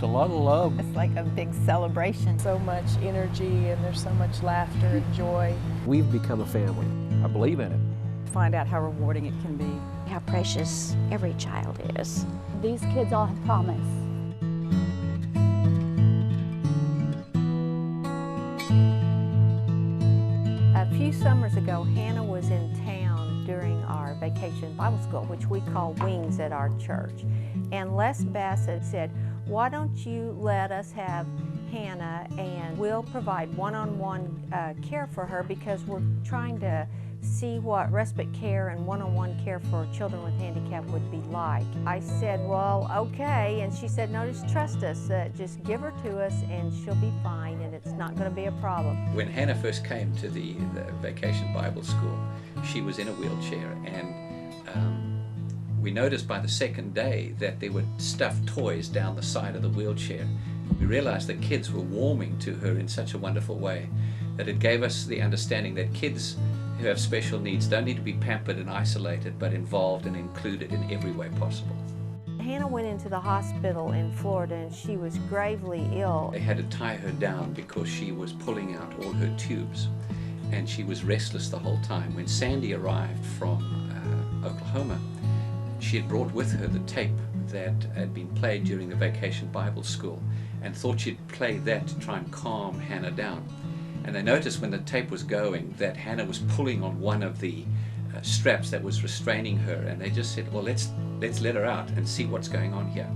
a lot of love. It's like a big celebration. So much energy and there's so much laughter and joy. We've become a family. I believe in it. Find out how rewarding it can be. How precious every child is. These kids all have promise. A few summers ago, Hannah was in town during our vacation Bible school, which we call Wings at our church. And Les Bassett said, why don't you let us have Hannah and we'll provide one-on-one care for her, because we're trying to see what respite care and one-on-one care for children with handicap would be like. I said, well, okay, and she said, no, just trust us, just give her to us and she'll be fine and it's not going to be a problem. When Hannah first came to the Vacation Bible School, she was in a wheelchair, and we noticed by the second day that there were stuffed toys down the side of the wheelchair. We realized that kids were warming to her in such a wonderful way that it gave us the understanding that kids who have special needs don't need to be pampered and isolated, but involved and included in every way possible. Hannah went into the hospital in Florida and she was gravely ill. They had to tie her down because she was pulling out all her tubes, and she was restless the whole time. When Sandy arrived from Oklahoma, she had brought with her the tape that had been played during the Vacation Bible School and thought she'd play that to try and calm Hannah down. And they noticed when the tape was going that Hannah was pulling on one of the straps that was restraining her, and they just said, well, let's let her out and see what's going on here.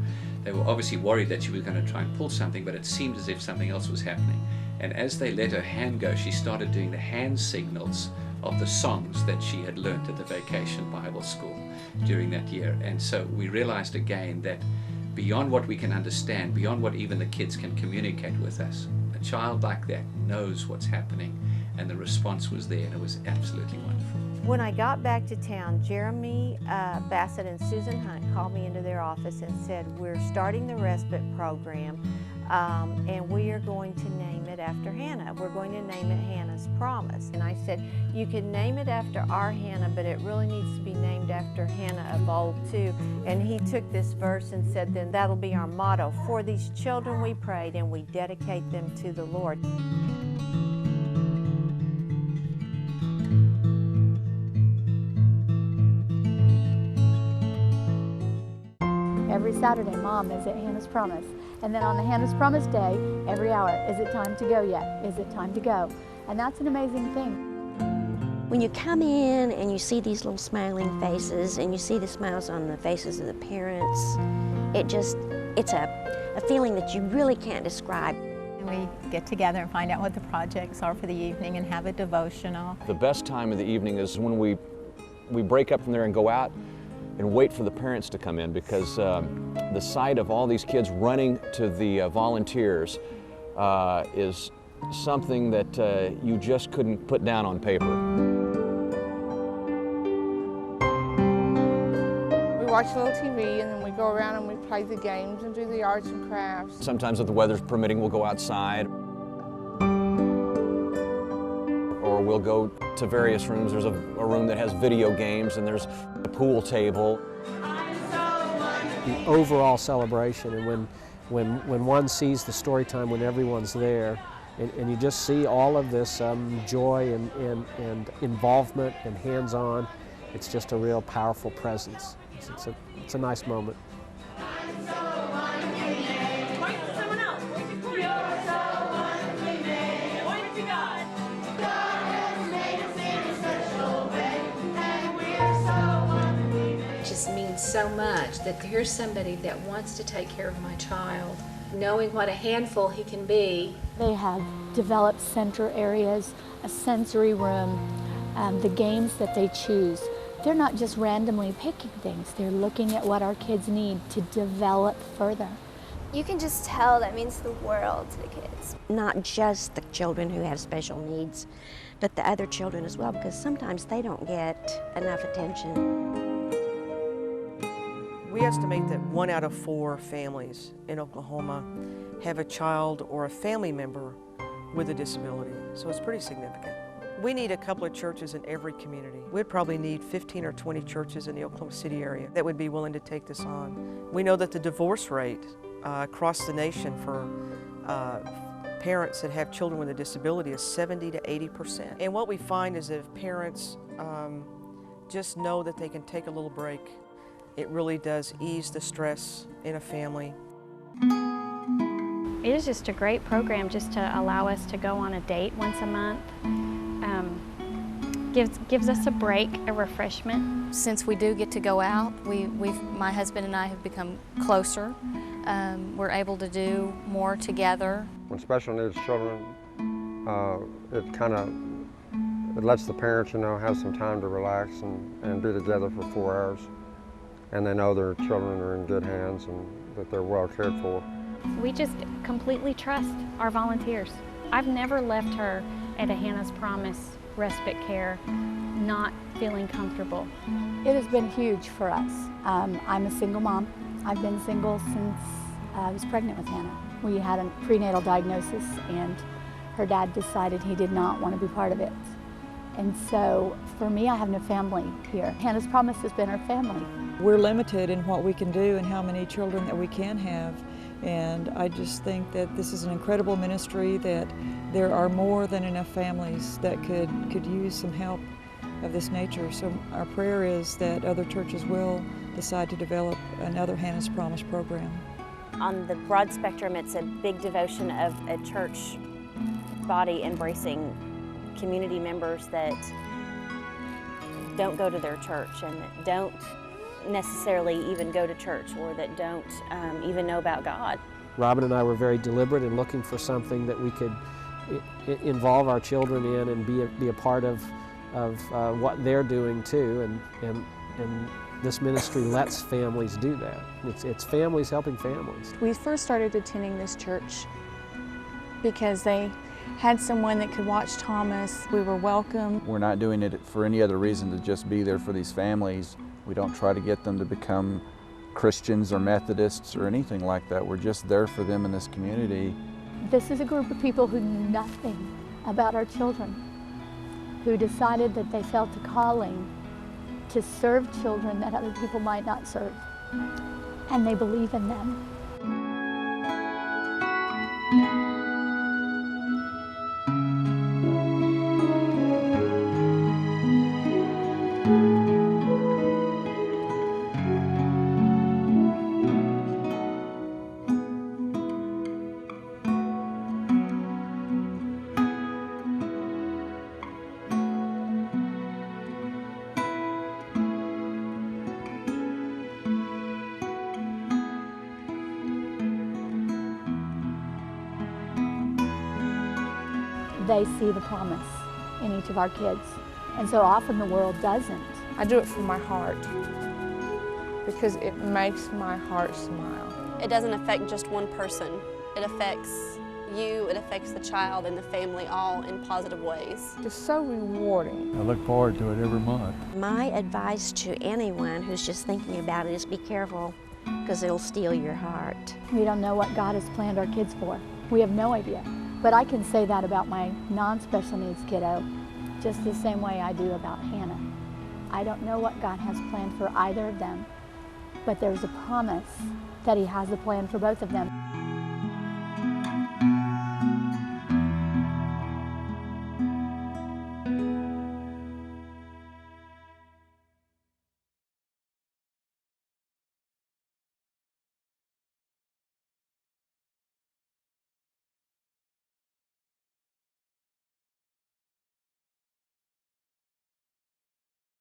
They were obviously worried that she was going to try and pull something, but it seemed as if something else was happening. And as they let her hand go, she started doing the hand signals of the songs that she had learnt at the Vacation Bible School during that year. And so we realized again that beyond what we can understand, beyond what even the kids can communicate with us, a child like that knows what's happening, and the response was there, and it was absolutely wonderful. When I got back to town, Jeremy Bassett and Susan Hunt called me into their office and said, we're starting the respite program and we are going to name it after Hannah. We're going to name it Hannah's Promise. And I said, you can name it after our Hannah, but it really needs to be named after Hannah of old too. And he took this verse and said, then that'll be our motto. For these children we prayed, and we dedicate them to the Lord. Every Saturday, Mom is at Hannah's Promise. And then on the Hannah's Promise day, every hour, is it time to go yet? Is it time to go? And that's an amazing thing. When you come in and you see these little smiling faces and you see the smiles on the faces of the parents, it's a feeling that you really can't describe. We get together and find out what the projects are for the evening and have a devotional. The best time of the evening is when we break up from there and go out and wait for the parents to come in, because the sight of all these kids running to the volunteers is something that you just couldn't put down on paper. We watch a little TV and then we go around and we play the games and do the arts and crafts. Sometimes if the weather's permitting, we'll go outside. Or we'll go to various rooms. There's a room that has video games, and there's a pool table. The overall celebration, and when one sees the story time when everyone's there, and you just see all of this joy and involvement and hands-on, it's just a real powerful presence. It's a nice moment. So much that here's somebody that wants to take care of my child, knowing what a handful he can be. They have developed center areas, a sensory room, the games that they choose. They're not just randomly picking things, they're looking at what our kids need to develop further. You can just tell that means the world to the kids. Not just the children who have special needs, but the other children as well, because sometimes they don't get enough attention. We estimate that 1 out of 4 families in Oklahoma have a child or a family member with a disability, so it's pretty significant. We need a couple of churches in every community. We'd probably need 15 or 20 churches in the Oklahoma City area that would be willing to take this on. We know that the divorce rate across the nation for parents that have children with a disability is 70 to 80%. And what we find is that if parents just know that they can take a little break, it really does ease the stress in a family. It is just a great program just to allow us to go on a date once a month. Gives us a break, a refreshment. Since we do get to go out, my husband and I have become closer. We're able to do more together. When special needs children, it lets the parents, have some time to relax and be together for 4 hours. And they know their children are in good hands and that they're well cared for. We just completely trust our volunteers. I've never left her at a Hannah's Promise respite care not feeling comfortable. It has been huge for us. I'm a single mom. I've been single since I was pregnant with Hannah. We had a prenatal diagnosis and her dad decided he did not want to be part of it. And so for me, I have no family here. Hannah's Promise has been our family. We're limited in what we can do and how many children that we can have. And I just think that this is an incredible ministry, that there are more than enough families that could use some help of this nature. So our prayer is that other churches will decide to develop another Hannah's Promise program. On the broad spectrum, it's a big devotion of a church body embracing community members that don't go to their church and that don't necessarily even go to church or that don't even know about God. Robin and I were very deliberate in looking for something that we could involve our children in and be a part of what they're doing too, and this ministry lets families do that. It's families helping families. We first started attending this church because they had someone that could watch Thomas. We were welcome. We're not doing it for any other reason to just be there for these families. We don't try to get them to become Christians or Methodists or anything like that. We're just there for them in this community. This is a group of people who knew nothing about our children, who decided that they felt a calling to serve children that other people might not serve, and they believe in them. They see the promise in each of our kids. And so often the world doesn't. I do it from my heart because it makes my heart smile. It doesn't affect just one person. It affects you, it affects the child and the family all in positive ways. It's so rewarding. I look forward to it every month. My advice to anyone who's just thinking about it is be careful, because it'll steal your heart. We don't know what God has planned our kids for. We have no idea. But I can say that about my non-special needs kiddo, just the same way I do about Hannah. I don't know what God has planned for either of them, but there's a promise that He has a plan for both of them.